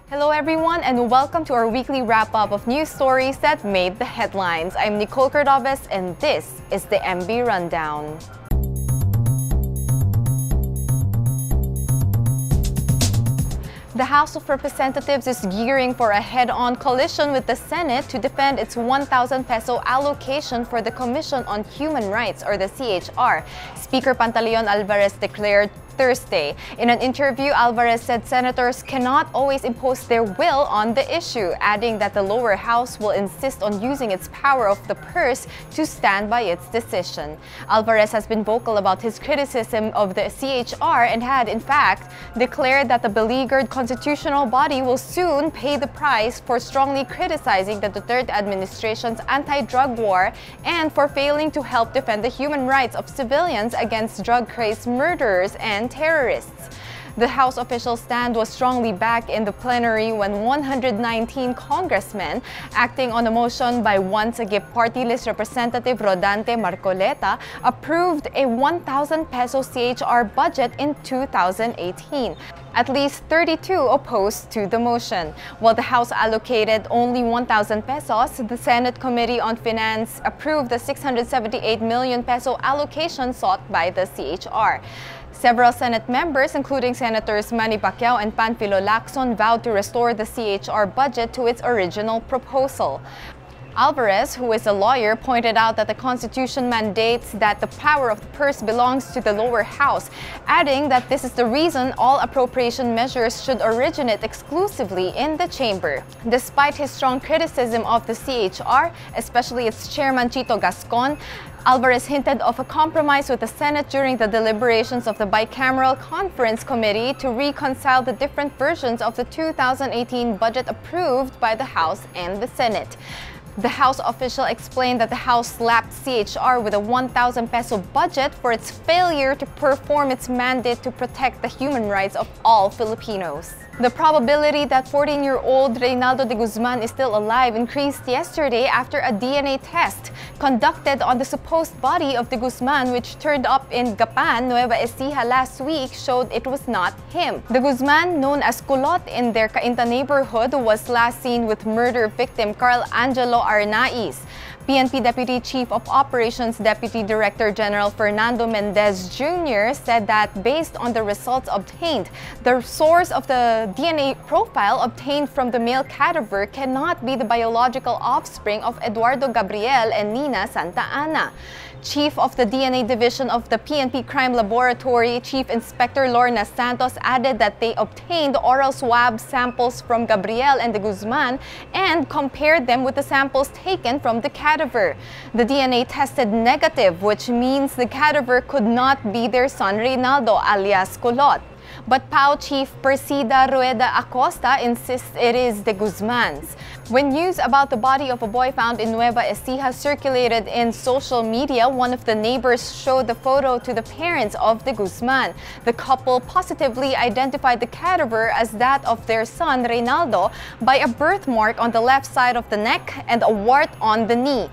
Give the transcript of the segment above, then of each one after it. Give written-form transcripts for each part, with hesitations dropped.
Hello everyone and welcome to our weekly wrap-up of news stories that made the headlines. I'm Nicole Cordoves and this is the MB Rundown. The House of Representatives is gearing for a head-on collision with the Senate to defend its 1,000 peso allocation for the Commission on Human Rights, or the CHR. Speaker Pantaleon Alvarez declared Thursday. In an interview, Alvarez said senators cannot always impose their will on the issue, adding that the lower house will insist on using its power of the purse to stand by its decision. Alvarez has been vocal about his criticism of the CHR and had, in fact, declared that the beleaguered constitutional body will soon pay the price for strongly criticizing the Duterte administration's anti-drug war and for failing to help defend the human rights of civilians against drug-crazed murderers and terrorists. The House official stand was strongly back in the plenary when 119 congressmen, acting on a motion by once-again party list Representative Rodante Marcoleta, approved a 1,000 peso CHR budget in 2018. At least 32 opposed to the motion. While the House allocated only 1,000 pesos, the Senate Committee on Finance approved the 678 million peso allocation sought by the CHR. Several Senate members, including Senators Manny Pacquiao and Panfilo Lacson, vowed to restore the CHR budget to its original proposal. Alvarez, who is a lawyer, pointed out that the Constitution mandates that the power of the purse belongs to the lower house, adding that this is the reason all appropriation measures should originate exclusively in the chamber. Despite his strong criticism of the CHR, especially its chairman Chito Gascon, Alvarez hinted of a compromise with the Senate during the deliberations of the Bicameral Conference Committee to reconcile the different versions of the 2018 budget approved by the House and the Senate. The House official explained that the House slapped CHR with a 1,000 peso budget for its failure to perform its mandate to protect the human rights of all Filipinos. The probability that 14-year-old Reynaldo de Guzman is still alive increased yesterday after a DNA test conducted on the supposed body of de Guzman, which turned up in Gapan, Nueva Ecija last week, showed it was not him. De Guzman, known as Kulot in their Cainta neighborhood, was last seen with murder victim Carl Angelo Arnaiz. PNP Deputy Chief of Operations Deputy Director General Fernando Mendez Jr. said that based on the results obtained, the source of the DNA profile obtained from the male cadaver cannot be the biological offspring of Eduardo Gabriel and Nina Santa Ana. Chief of the DNA Division of the PNP Crime Laboratory, Chief Inspector Lorna Santos, added that they obtained oral swab samples from Gabriel and de Guzman and compared them with the samples taken from the cadaver. The DNA tested negative, which means the cadaver could not be their son Reynaldo alias Kulot. But PAO Chief Persida Rueda Acosta insists it is de Guzman's. When news about the body of a boy found in Nueva Ecija circulated in social media, one of the neighbors showed the photo to the parents of de Guzman. The couple positively identified the cadaver as that of their son Reynaldo by a birthmark on the left side of the neck and a wart on the knee.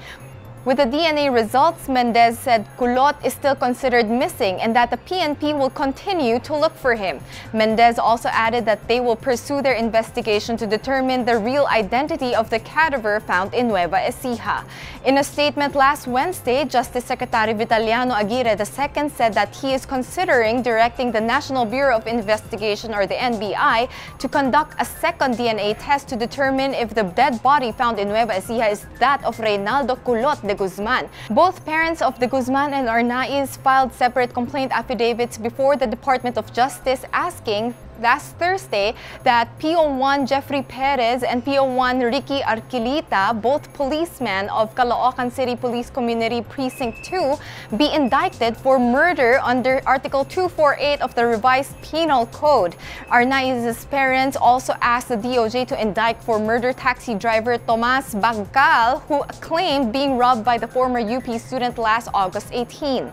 With the DNA results, Mendez said Kulot is still considered missing and that the PNP will continue to look for him. Mendez also added that they will pursue their investigation to determine the real identity of the cadaver found in Nueva Ecija. In a statement last Wednesday, Justice Secretary Vitaliano Aguirre II said that he is considering directing the National Bureau of Investigation, or the NBI, to conduct a second DNA test to determine if the dead body found in Nueva Ecija is that of Reynaldo Kulot de Guzman. Both parents of de Guzman and Arnaiz filed separate complaint affidavits before the Department of Justice, asking last Thursday that PO1 Jeffrey Perez and PO1 Ricky Arquilita, both policemen of Caloocan City Police Community Precinct 2, be indicted for murder under Article 248 of the Revised Penal Code. Arnaiz's parents also asked the DOJ to indict for murder taxi driver Tomas Bagcal, who claimed being robbed by the former UP student last August 18.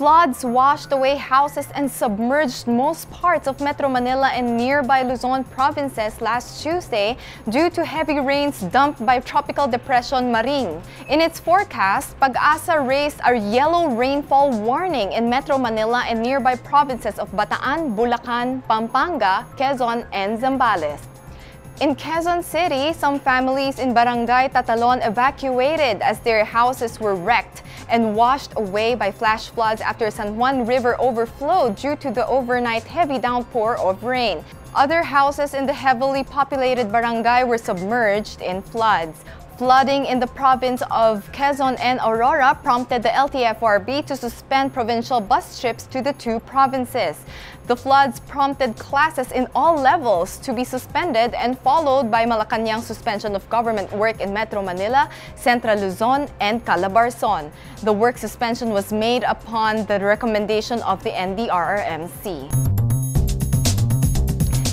Floods washed away houses and submerged most parts of Metro Manila and nearby Luzon provinces last Tuesday due to heavy rains dumped by Tropical Depression Maring. In its forecast, Pag-asa raised a yellow rainfall warning in Metro Manila and nearby provinces of Bataan, Bulacan, Pampanga, Quezon, and Zambales. In Quezon City, some families in Barangay Tatalon evacuated as their houses were wrecked and washed away by flash floods after San Juan River overflowed due to the overnight heavy downpour of rain. Other houses in the heavily populated barangay were submerged in floods. Flooding in the province of Quezon and Aurora prompted the LTFRB to suspend provincial bus trips to the two provinces. The floods prompted classes in all levels to be suspended and followed by Malacañang's suspension of government work in Metro Manila, Central Luzon, and Calabarzon. The work suspension was made upon the recommendation of the NDRRMC.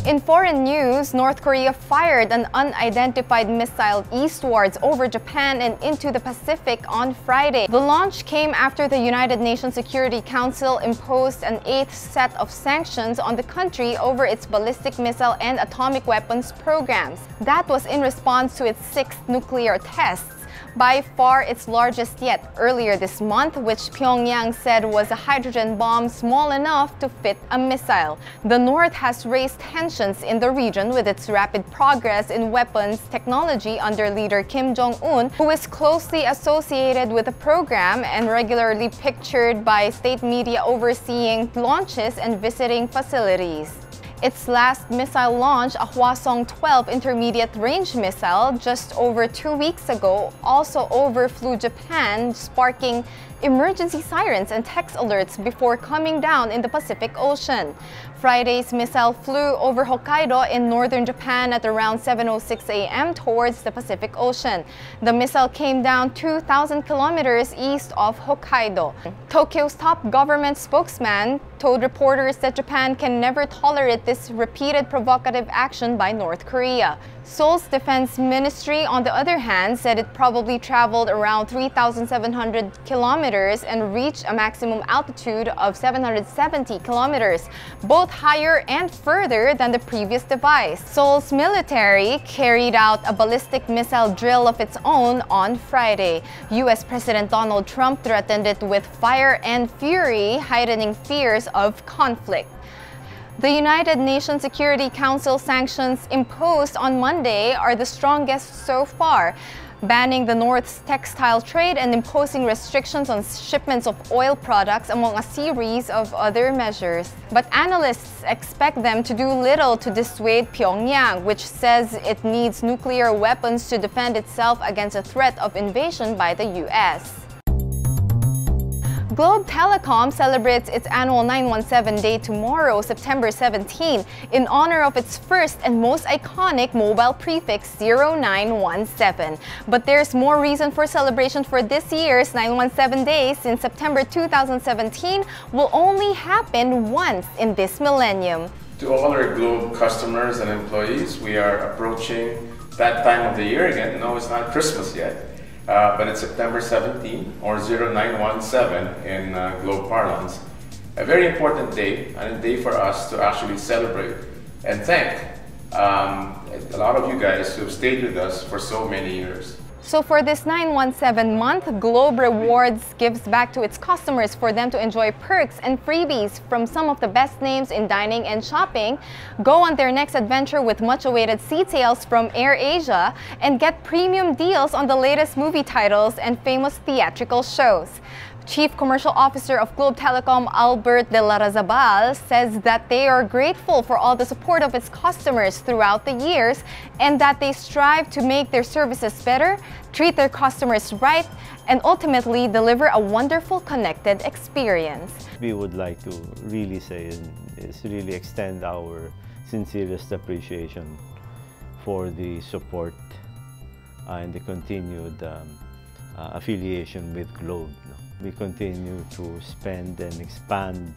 In foreign news, North Korea fired an unidentified missile eastwards over Japan and into the Pacific on Friday. The launch came after the United Nations Security Council imposed an 8th set of sanctions on the country over its ballistic missile and atomic weapons programs. That was in response to its 6th nuclear tests, by far its largest yet, earlier this month, which Pyongyang said was a hydrogen bomb small enough to fit a missile. The North has raised tensions in the region with its rapid progress in weapons technology under leader Kim Jong-un, who is closely associated with the program and regularly pictured by state media overseeing launches and visiting facilities. Its last missile launch, a Hwasong-12 intermediate-range missile, just over 2 weeks ago, also overflew Japan, sparking emergency sirens and text alerts before coming down in the Pacific Ocean. Friday's missile flew over Hokkaido in northern Japan at around 7:06 a.m. towards the Pacific Ocean. The missile came down 2,000 kilometers east of Hokkaido. Tokyo's top government spokesman told reporters that Japan can never tolerate this repeated provocative action by North Korea. Seoul's defense ministry, on the other hand, said it probably traveled around 3,700 kilometers and reached a maximum altitude of 770 kilometers, both higher and further than the previous device. Seoul's military carried out a ballistic missile drill of its own on Friday. U.S. President Donald Trump threatened it with fire and fury, heightening fears of conflict. The United Nations Security Council sanctions imposed on Monday are the strongest so far, banning the North's textile trade and imposing restrictions on shipments of oil products, among a series of other measures. But analysts expect them to do little to dissuade Pyongyang, which says it needs nuclear weapons to defend itself against a threat of invasion by the U.S. Globe Telecom celebrates its annual 917 Day tomorrow, September 17, in honor of its first and most iconic mobile prefix 0917. But there's more reason for celebration for this year's 917 Day, since September 2017 will only happen once in this millennium. To all our Globe customers and employees, we are approaching that time of the year again. No, it's not Christmas yet. But it's September 17, or 0917 in Globe parlance. A very important day, and a day for us to actually celebrate and thank a lot of you guys who have stayed with us for so many years. So for this 917 month, Globe Rewards gives back to its customers for them to enjoy perks and freebies from some of the best names in dining and shopping, go on their next adventure with much-awaited seat sales from AirAsia, and get premium deals on the latest movie titles and famous theatrical shows. Chief Commercial Officer of Globe Telecom, Albert de Larrazabal, says that they are grateful for all the support of its customers throughout the years and that they strive to make their services better, treat their customers right, and ultimately deliver a wonderful connected experience. We would like to really say is really extend our sincerest appreciation for the support and the continued affiliation with Globe. We continue to spend and expand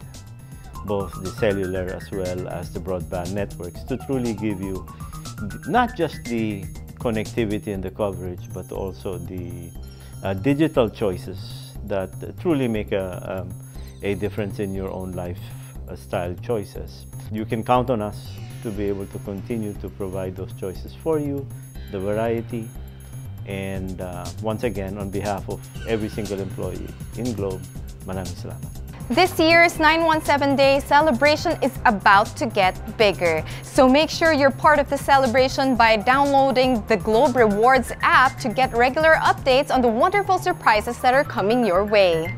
both the cellular as well as the broadband networks to truly give you not just the connectivity and the coverage, but also the digital choices that truly make a difference in your own lifestyle choices. You can count on us to be able to continue to provide those choices for you, the variety. And once again, on behalf of every single employee in Globe, maraming salamat. This year's 917 Day celebration is about to get bigger. So make sure you're part of the celebration by downloading the Globe Rewards app to get regular updates on the wonderful surprises that are coming your way.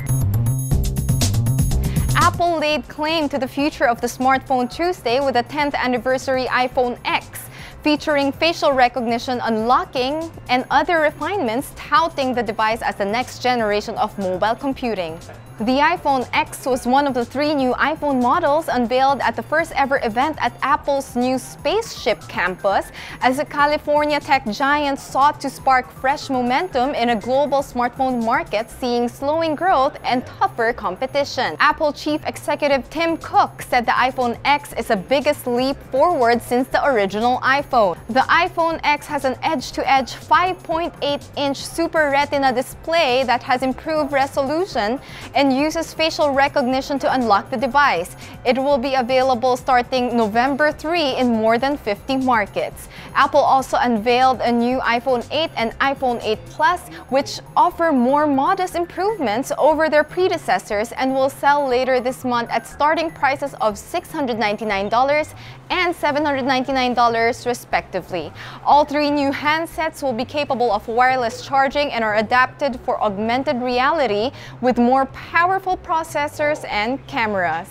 Apple laid claim to the future of the smartphone Tuesday with the 10th anniversary iPhone X, featuring facial recognition unlocking and other refinements, touting the device as the next generation of mobile computing. The iPhone X was one of the 3 new iPhone models unveiled at the first ever event at Apple's new Spaceship campus, as the California tech giant sought to spark fresh momentum in a global smartphone market seeing slowing growth and tougher competition. Apple Chief Executive Tim Cook said the iPhone X is the biggest leap forward since the original iPhone. The iPhone X has an edge-to-edge 5.8-inch Super Retina display that has improved resolution and uses facial recognition to unlock the device. It will be available starting November 3 in more than 50 markets. Apple also unveiled a new iPhone 8 and iPhone 8 Plus, which offer more modest improvements over their predecessors and will sell later this month at starting prices of $699 and $799 respectively. All 3 new handsets will be capable of wireless charging and are adapted for augmented reality with more powerful processors and cameras.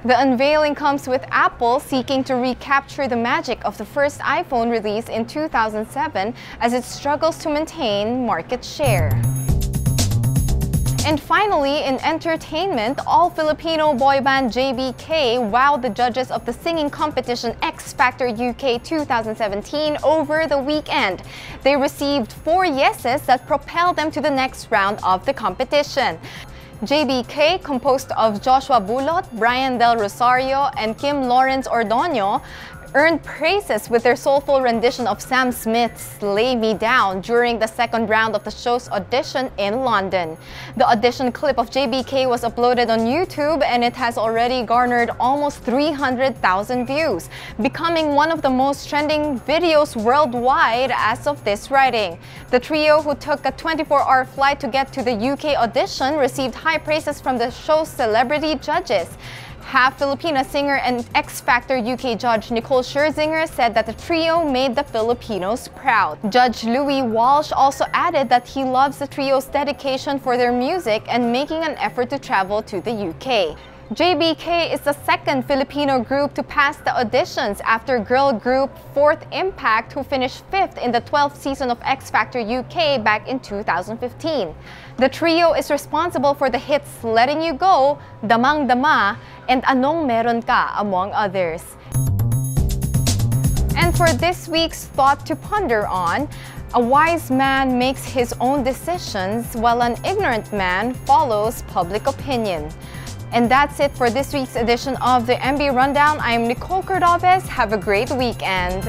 The unveiling comes with Apple seeking to recapture the magic of the first iPhone release in 2007 as it struggles to maintain market share. And finally, in entertainment, all-Filipino boy band JBK wowed the judges of the singing competition X Factor UK 2017 over the weekend. They received 4 yeses that propelled them to the next round of the competition. JBK, composed of Joshua Bulot, Brian Del Rosario, and Kim Lawrence Ordonio, earned praises with their soulful rendition of Sam Smith's Lay Me Down during the second round of the show's audition in London. The audition clip of JBK was uploaded on YouTube and it has already garnered almost 300,000 views, becoming one of the most trending videos worldwide as of this writing. The trio, who took a 24-hour flight to get to the UK audition, received high praises from the show's celebrity judges. Half-Filipina singer and X Factor UK judge Nicole Scherzinger said that the trio made the Filipinos proud. Judge Louis Walsh also added that he loves the trio's dedication for their music and making an effort to travel to the UK. JBK is the second Filipino group to pass the auditions after girl group Fourth Impact, who finished 5th in the 12th season of X Factor UK back in 2015. The trio is responsible for the hits Letting You Go, Damang Dama, and Anong Meron Ka, among others. And for this week's thought to ponder on, a wise man makes his own decisions while an ignorant man follows public opinion. And that's it for this week's edition of the MB Rundown. I'm Nicole Cordobes. Have a great weekend.